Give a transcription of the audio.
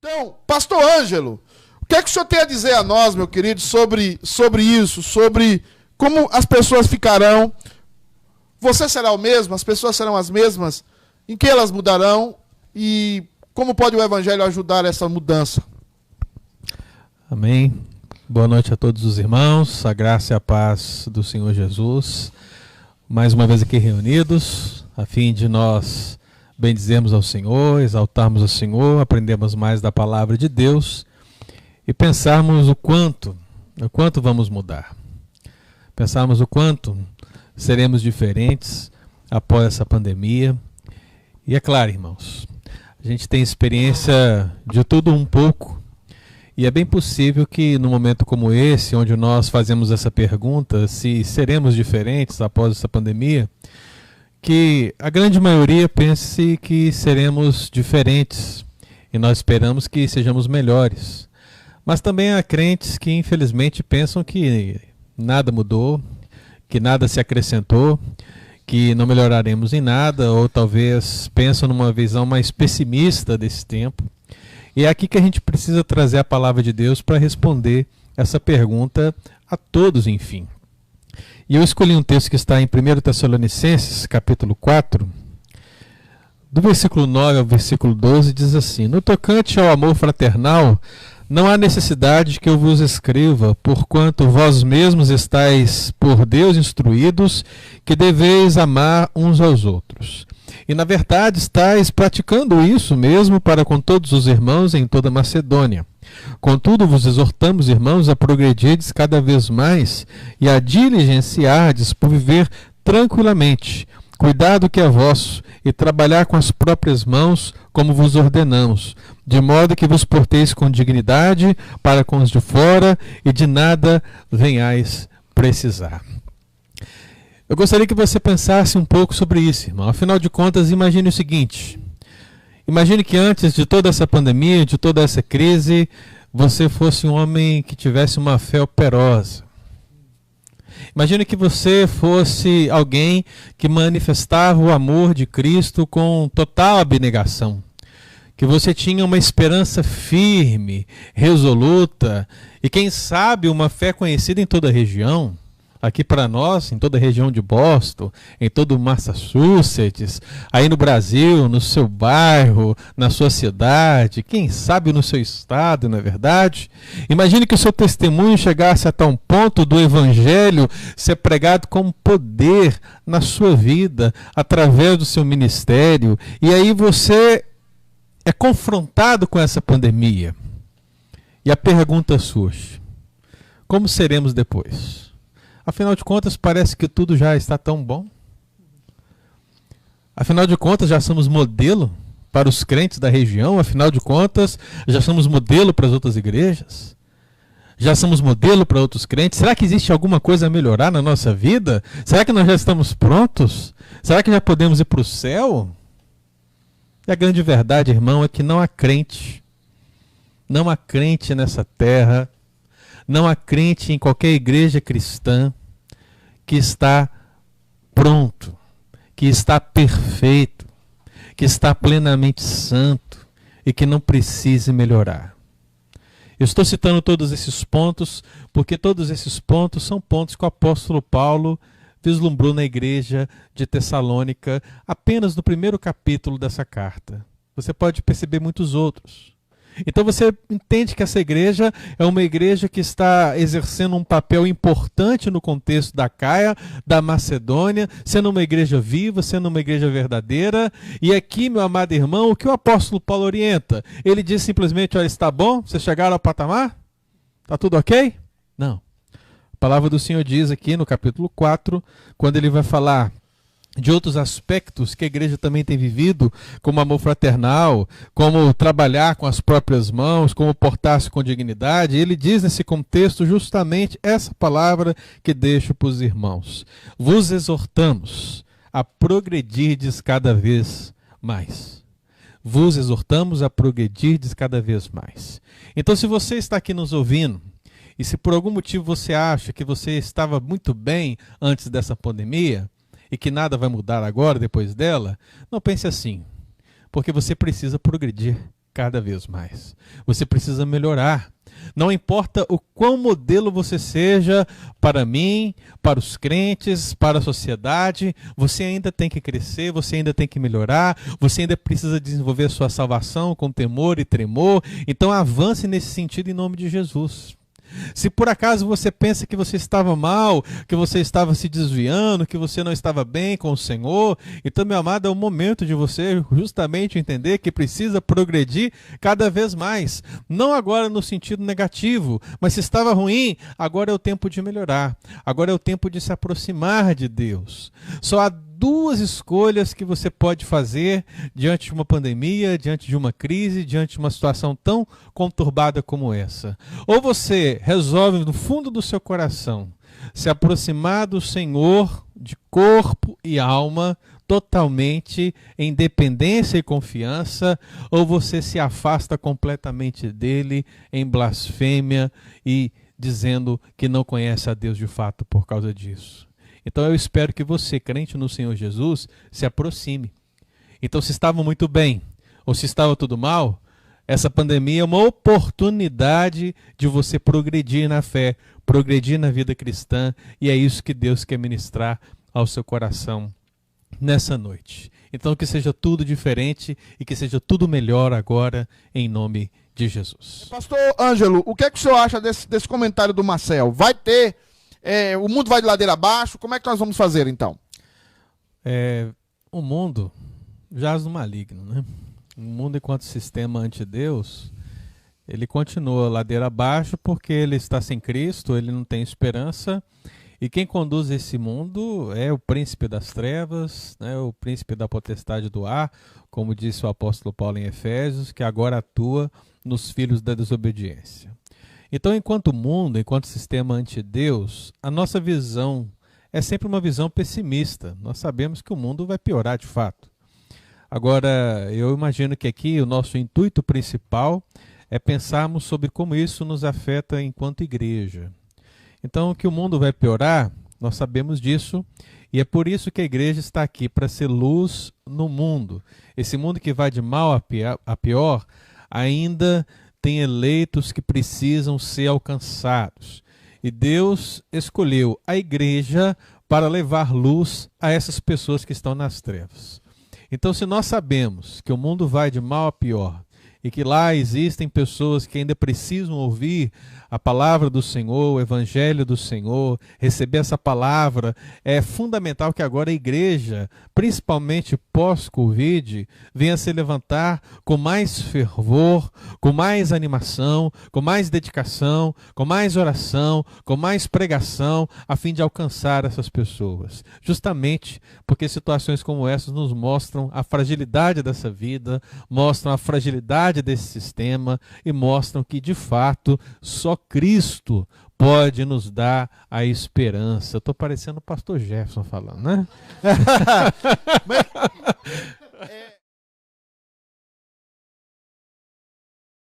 Então, pastor Ângelo, o que é que o senhor tem a dizer a nós, meu querido, sobre isso, sobre como as pessoas ficarão? Você será o mesmo? As pessoas serão as mesmas? Em que elas mudarão? E como pode o evangelho ajudar essa mudança? Amém. Boa noite a todos os irmãos, a graça e a paz do Senhor Jesus. Mais uma vez aqui reunidos, a fim de nós bendizermos ao Senhor, exaltarmos ao Senhor, aprendermos mais da palavra de Deus e pensarmos o quanto vamos mudar. Pensarmos o quanto seremos diferentes após essa pandemia. E é claro, irmãos, a gente tem experiência de tudo um pouco. E é bem possível que num momento como esse, onde nós fazemos essa pergunta, se seremos diferentes após essa pandemia, que a grande maioria pense que seremos diferentes e nós esperamos que sejamos melhores. Mas também há crentes que infelizmente pensam que nada mudou, que nada se acrescentou, que não melhoraremos em nada, ou talvez pensam numa visão mais pessimista desse tempo. E é aqui que a gente precisa trazer a palavra de Deus para responder essa pergunta a todos, enfim. E eu escolhi um texto que está em 1 Tessalonicenses, capítulo 4, do versículo 9 ao versículo 12, diz assim: No tocante ao amor fraternal, não há necessidade que eu vos escreva, porquanto vós mesmos estáis por Deus instruídos que deveis amar uns aos outros. E na verdade estáis praticando isso mesmo para com todos os irmãos em toda a Macedônia. Contudo, vos exortamos, irmãos, a progredirdes cada vez mais e a diligenciardes por viver tranquilamente, cuidado que é vosso, e trabalhar com as próprias mãos, como vos ordenamos, de modo que vos porteis com dignidade para com os de fora e de nada venhais precisar. Eu gostaria que você pensasse um pouco sobre isso, irmão. Afinal de contas, imagine o seguinte: imagine que antes de toda essa pandemia, de toda essa crise, você fosse um homem que tivesse uma fé operosa. Imagine que você fosse alguém que manifestava o amor de Cristo com total abnegação. Que você tinha uma esperança firme, resoluta e, quem sabe, uma fé conhecida em toda a região. Aqui para nós, em toda a região de Boston, em todo o Massachusetts, aí no Brasil, no seu bairro, na sua cidade, quem sabe no seu estado, não é verdade? Imagine que o seu testemunho chegasse a tal ponto do evangelho ser pregado com poder na sua vida, através do seu ministério, e aí você é confrontado com essa pandemia. E a pergunta surge: como seremos depois? Afinal de contas, parece que tudo já está tão bom. Afinal de contas, já somos modelo para os crentes da região. Afinal de contas, já somos modelo para as outras igrejas. Já somos modelo para outros crentes. Será que existe alguma coisa a melhorar na nossa vida? Será que nós já estamos prontos? Será que já podemos ir para o céu? E a grande verdade, irmão, é que não há crente. Não há crente nessa terra. Não há crente em qualquer igreja cristã que está pronto, que está perfeito, que está plenamente santo e que não precise melhorar. Eu estou citando todos esses pontos porque todos esses pontos são pontos que o apóstolo Paulo vislumbrou na igreja de Tessalônica apenas no primeiro capítulo dessa carta. Você pode perceber muitos outros. Então você entende que essa igreja é uma igreja que está exercendo um papel importante no contexto da Caia, da Macedônia, sendo uma igreja viva, sendo uma igreja verdadeira. E aqui, meu amado irmão, o que o apóstolo Paulo orienta? Ele diz simplesmente: olha, está bom? Vocês chegaram ao patamar? Está tudo ok? Não. A palavra do Senhor diz aqui no capítulo 4, quando ele vai falar de outros aspectos que a igreja também tem vivido, como amor fraternal, como trabalhar com as próprias mãos, como portar-se com dignidade. Ele diz nesse contexto justamente essa palavra que deixo para os irmãos: vos exortamos a progredirdes cada vez mais. Vos exortamos a progredirdes cada vez mais. Então, se você está aqui nos ouvindo, e se por algum motivo você acha que você estava muito bem antes dessa pandemia, e que nada vai mudar agora, depois dela, não pense assim, porque você precisa progredir. cada vez mais. Você precisa melhorar. Não importa o quão modelo você seja para mim, para os crentes, para a sociedade, você ainda tem que crescer, você ainda tem que melhorar, você ainda precisa desenvolver a sua salvação com temor e tremor. Então avance nesse sentido em nome de Jesus. Se por acaso você pensa que você estava mal, que você estava se desviando, que você não estava bem com o Senhor, então, meu amado, é o momento de você justamente entender que precisa progredir cada vez mais. Não agora no sentido negativo, mas se estava ruim, agora é o tempo de melhorar. Agora é o tempo de se aproximar de Deus. Só há duas escolhas que você pode fazer diante de uma pandemia, diante de uma crise, diante de uma situação tão conturbada como essa. Ou você resolve no fundo do seu coração se aproximar do Senhor de corpo e alma, totalmente em dependência e confiança, ou você se afasta completamente dele em blasfêmia e dizendo que não conhece a Deus de fato por causa disso. Então eu espero que você, crente no Senhor Jesus, se aproxime. Então, se estava muito bem ou se estava tudo mal, essa pandemia é uma oportunidade de você progredir na fé, progredir na vida cristã, e é isso que Deus quer ministrar ao seu coração nessa noite. Então que seja tudo diferente e que seja tudo melhor agora, em nome de Jesus. Pastor Ângelo, o que é que o senhor acha desse comentário do Marcel? Vai ter... o mundo vai de ladeira abaixo, como é que nós vamos fazer então? O mundo jaz no maligno, né? O mundo, enquanto sistema anti-Deus, ele continua ladeira abaixo porque ele está sem Cristo, ele não tem esperança, e quem conduz esse mundo é o príncipe das trevas, né? O príncipe da potestade do ar, como disse o apóstolo Paulo em Efésios, que agora atua nos filhos da desobediência. Então, enquanto mundo, enquanto sistema anti-Deus, a nossa visão é sempre uma visão pessimista. Nós sabemos que o mundo vai piorar de fato. Agora, eu imagino que aqui o nosso intuito principal é pensarmos sobre como isso nos afeta enquanto igreja. Então, que o mundo vai piorar, nós sabemos disso, e é por isso que a igreja está aqui, para ser luz no mundo. Esse mundo que vai de mal a pior, ainda tem eleitos que precisam ser alcançados. E Deus escolheu a igreja para levar luz a essas pessoas que estão nas trevas. Então, se nós sabemos que o mundo vai de mal a pior e que lá existem pessoas que ainda precisam ouvir a palavra do Senhor, o evangelho do Senhor, receber essa palavra, é fundamental que agora a igreja, principalmente pós-Covid, venha se levantar com mais fervor, com mais animação, com mais dedicação, com mais oração, com mais pregação, a fim de alcançar essas pessoas. Justamente porque situações como essas nos mostram a fragilidade dessa vida, mostram a fragilidade desse sistema e mostram que, de fato, só Cristo pode nos dar a esperança. Estou parecendo o pastor Jefferson falando, né?